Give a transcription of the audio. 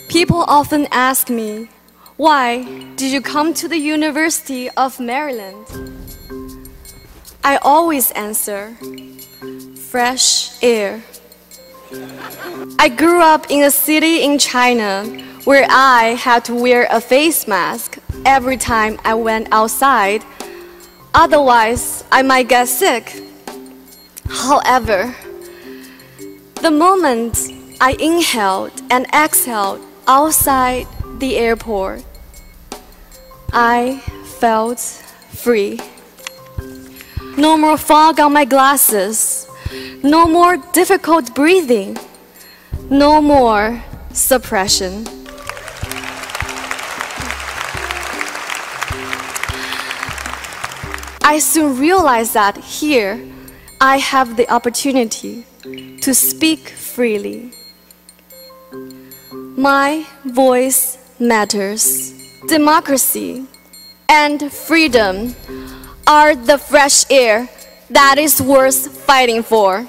People often ask me, why did you come to the University of Maryland? I always answer, fresh air. I grew up in a city in China where I had to wear a face mask every time I went outside. Otherwise, I might get sick. However, the moment I inhaled and exhaled outside the airport, I felt free. No more fog on my glasses, no more difficult breathing, no more suppression. I soon realized that here I have the opportunity to speak freely. My voice matters. Democracy and freedom are the fresh air that is worth fighting for.